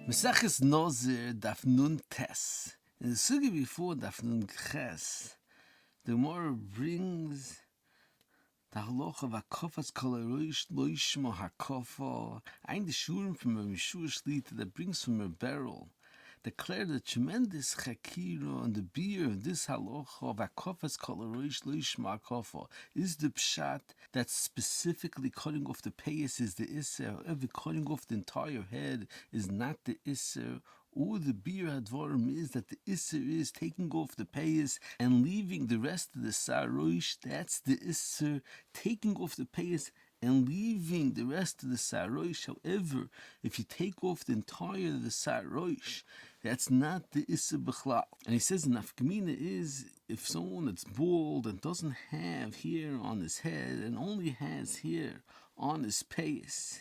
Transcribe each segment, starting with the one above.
Maseches Nazir Daf Nun Tes. In the sugi before Daf Nun Ches, the Gemara brings the halacha of hakafas kol harosh lo yishma hakafa. Ein the shurim from a Mishur Shlita that brings from a barrel declared a tremendous chakira on the beer of this halacha of hakafas kol harosh lo yishma hakafa is the pshat that specifically cutting off the payas is the isser. However, cutting off the entire head is not the isser. Or the beer hadvarim is that the isser is taking off the payas and leaving the rest of the saroish. That's the isser, taking off the payas and leaving the rest of the saroish. However, if you take off the entire of the saroish, that's not the isser b'chlal. And he says the nafkamina is if someone that's bald and doesn't have hair on his head and only has hair on his payas,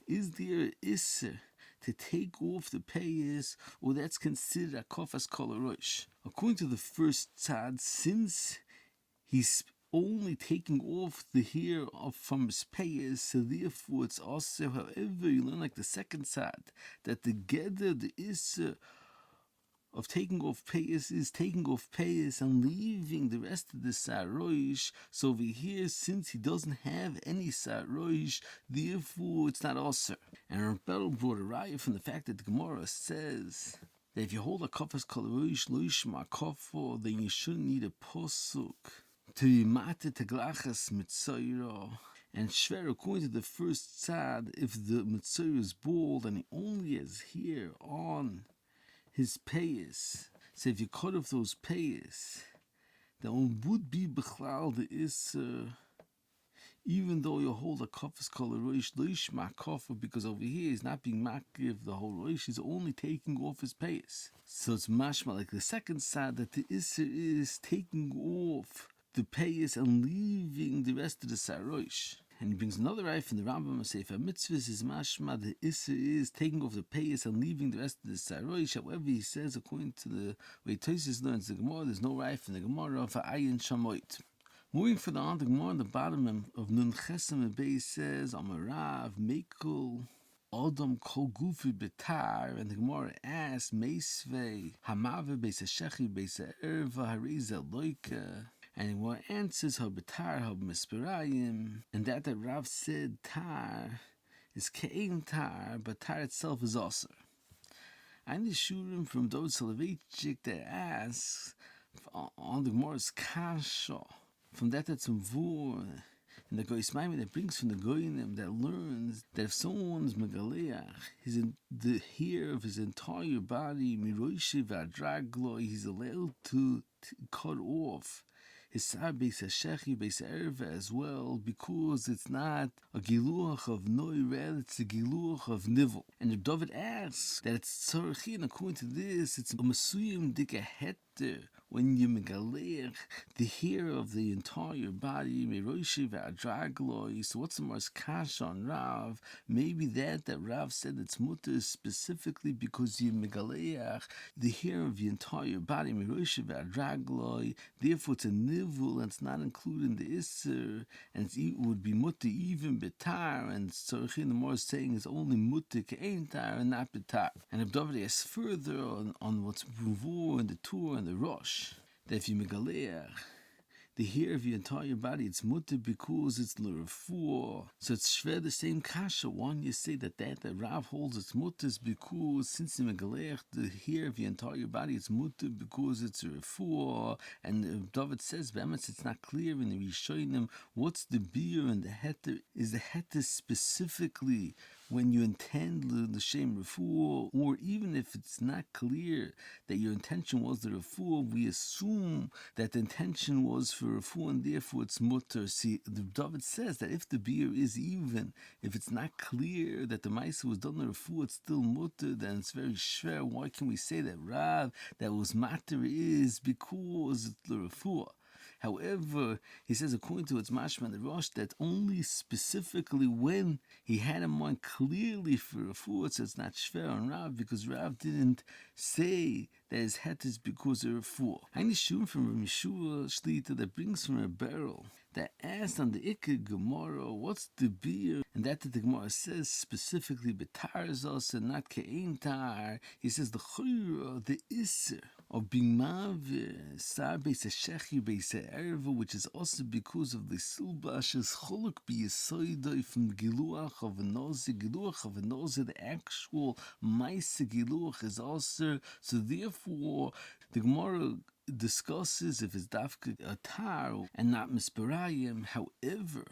is there an isser to take off the payas, or that's considered a kofas kol harosh? According to the first tzad, since he's only taking off the hair from his payas, so therefore it's also, however, you learn like the second tzad, that the geder, the issa of taking off payas is taking off payas and leaving the rest of the saroish. So over here, since he doesn't have any saroish, therefore it's not also. And Rebel brought a raya from the fact that the Gemara says that if you hold a kafas kol harosh lo yishma hakafa, then you shouldn't need a posuk to yimate teglachas mitzayra. And Shver, according to the first tzad, if the mitzayra is bald and he only has hair on his payas, so if you cut off those payas, that one would be b'chlal the isser, even though you hold a kafas kol harosh lo yishma hakafa, because over here he's not being makiv the whole rosh, he's only taking off his payas. So it's mashma like the second side that the isser is taking off the payas and leaving the rest of the sarosh. And he brings another right from the Rambam Sefer Mitzvahs is mashma the isser is taking off the payas and leaving the rest of the sarosh. However, he says according to the way Tosfos learns the Gemara, there's no right from the Gemara for ayin shamoit. Moving further on, the Gemara on the bottom of Nun Chesem Beis says Amarav Meikul Odom Kol Gufi Betar, and the Gemara asks Meisvei Hamave Beis Hashechi Beis Erva Hareza Loika. And the Gemara answers her betar her mispirayim, and that the Rav said tar is kein tar, but tar itself is also. And the shurim from those Soloveitchik that asks on the Gemara's kasha, from that's mvur, and the Goyis Maimon that brings from the Goyinim that learns that if someone's megaleach, the hair of his entire body, miroishi v'adraglo, he's allowed to cut off his sar beis hashechi beis erva as well, because it's not a giluach of noirel, it's a giluach of nivel. And the David asks that it's tzarachin, according to this, it's a mesuyim dika heter, when you megalech the hair of the entire body, meroshi v'adragloi. So what's the most kash on Rav? Maybe that Rav said it's mutter specifically because you megalech the hair of the entire body, meroshi v'adragloi. Therefore, it's a nivul and it's not included in the isser, and it would be mutter even betar. And Tzarachin the more is saying is only mutter ke'ein tar and not betar. And if David asks further on what's buvur and the tur and the rosh, that if you megaleach the hair of your entire body, it's mutter because it's l'refuah. So it's shver the same kasha. One, you say that Rav holds it's mutter because since you megaleach the hair of your entire body, it's mutter because it's a refuah. And David says, Be'emes, it's not clear in the Rishonim what's the beer and the heter. Is the heter specifically when you intend the shem refuah, or even if it's not clear that your intention was the refuah, we assume that the intention was for refuah and therefore it's mutter. See, the David says that if the beer is even, if it's not clear that the ma'aser was done the refuah, it's still mutter, then it's very shver. Why can we say that Rav that was matter is because it's the refuah? However, he says according to its mashma and the Rosh that only specifically when he had in mind clearly for refuah, so it's not shver on Rav, because Rav didn't say that his het is because of refuah. I need shum from a Mishua Shlita that brings from a barrel that asked on the Ikka Gemara, what's the beer? And that the Gemara says specifically betar is also not ke'ein tar. He says the chayra, the iser of being mavir, sar beis shechi beis erva, which is also because of the silbash's choluk biyasoidoi from giluach of a noze. Giluach of a noze, the actual maise giluach is also, so therefore the Gemara discusses if it's dafka a tar and not misparayim. However,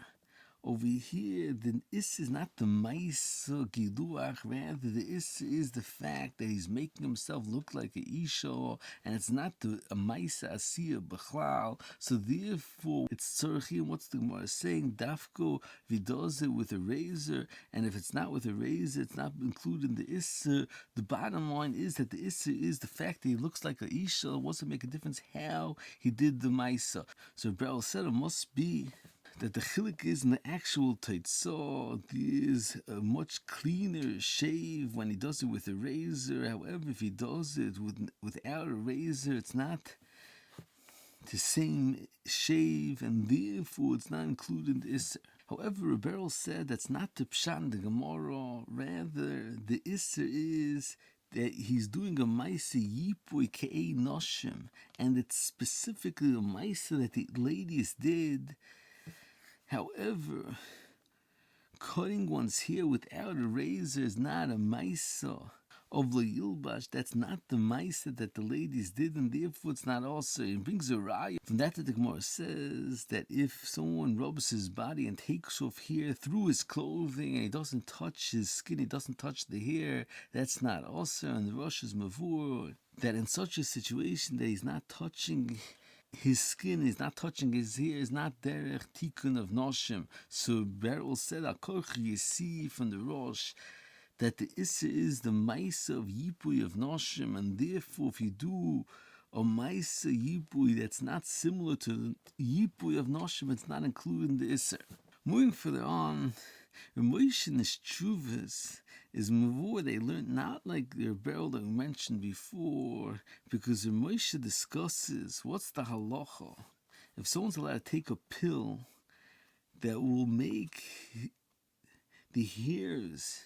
over here, the is not the maisa giluach, rather the is the fact that he's making himself look like a isha, and it's not the maisa asiya b'chlal. So therefore, it's tzorchim. What's the Gemara saying? Dafko vidoze with a razor, and if it's not with a razor, it's not included in the issa. The bottom line is that the issa is the fact that he looks like a isha. It doesn't make a difference how he did the maisa. So Beryl said it must be that the chilik is in the actual teitzah. There's a much cleaner shave when he does it with a razor. However, if he does it without a razor, it's not the same shave, and therefore it's not included in the Isser. However, Rebel said that's not the Pshan, the Gemara. Rather, the Isser is that he's doing a Maisa Yipui Ke'ei Noshim, and it's specifically a Maisa that the ladies did. However, cutting one's hair without a razor is not a maisa of the yilbash. That's not the maisa that the ladies did, and therefore it's not also. It brings a raya from that the Gemara says that if someone rubs his body and takes off hair through his clothing and he doesn't touch his skin, he doesn't touch the hair, that's not also. And the Rosh is mavur that in such a situation that he's not touching his skin, is not touching his hair, is not derech tikkun of noshim. So Beryl said, you see from the Rosh that the issa is the maisa of yipui of noshim, and therefore if you do a maisa yipui that's not similar to the yipui of noshim, it's not included in the issa. Moving further on, Moshe Neshuvas is mavur. They learned not like the Rebel that we mentioned before, because Moshe discusses what's the halacha if someone's allowed to take a pill that will make the hairs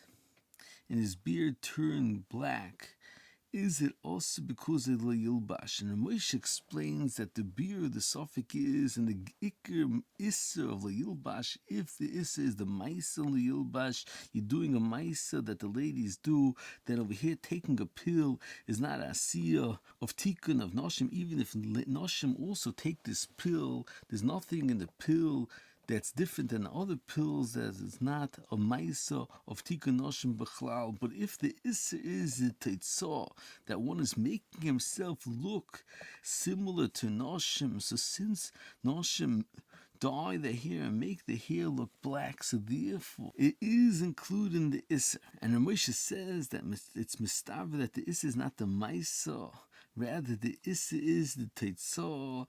in his beard turn black. Is it also because of the yilbash? And Moshe explains that the beer, the suffix is, and the ikr issa of the yilbash, if the issa is the maisa of the yilbash, you're doing a maisa that the ladies do, then over here taking a pill is not a asiyah of tikkun of noshim. Even if noshim also take this pill, there's nothing in the pill that's different than other pills, that is not a maisa of tikkun noshim b'chlal. But if the issa is the teitzah, that one is making himself look similar to noshim, so since noshim dye the hair and make the hair look black, so therefore it is included in the issa. And Ramosha says that it's mistaver that the issa is not the maisa, rather the issa is the teitzah,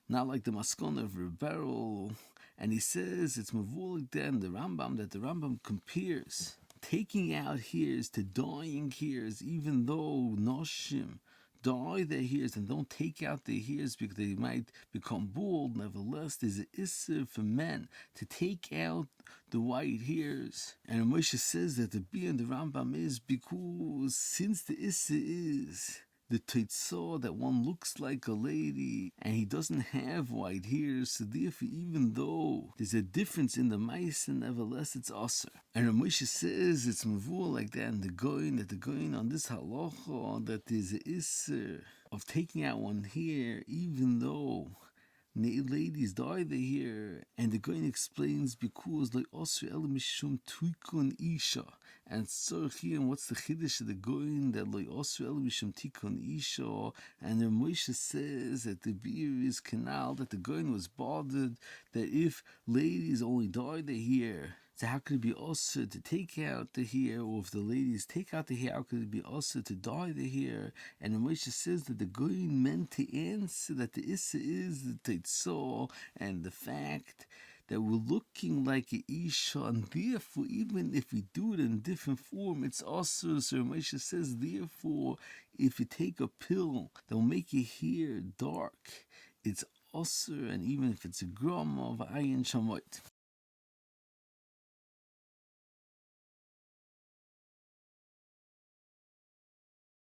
not like the maskon of Rebel. And he says it's mavulik then the Rambam, that the Rambam compares taking out hairs to dyeing hairs, even though noshim dye their hairs and don't take out their hairs because they might become bald. Nevertheless, there's an issur for men to take out the white hairs. And Moshe says that the Bia and the Rambam is because since the issur is the teitzah that one looks like a lady and he doesn't have white hair, so therefore even though there's a difference in the mice, and nevertheless it's aser. And Ramosha says it's mavur like that in the goyin, that the goyin on this halacha, that there's a issur of taking out one hair even though ladies dye their hair, and the goyin explains because like aser el mishum tuikun isha. And so here, what's the chiddush of the goyin that lo yosru elu mishum tikun isha? And the Moshe says that the beer is canal, that the goyin was bothered that if ladies only dye their hair So how could it be also to take out the hair, or if the ladies take out the hair, how could it be also to dye the hair? And the Moshe says that the Goyin meant to answer that the Issa is the Teitzor, and the fact that we're looking like a Isha, and therefore, even if we do it in different form, it's also, so Moshe says, therefore, if you take a pill that will make your hair dark, it's also, and even if it's a gram of Ayin Shamoit.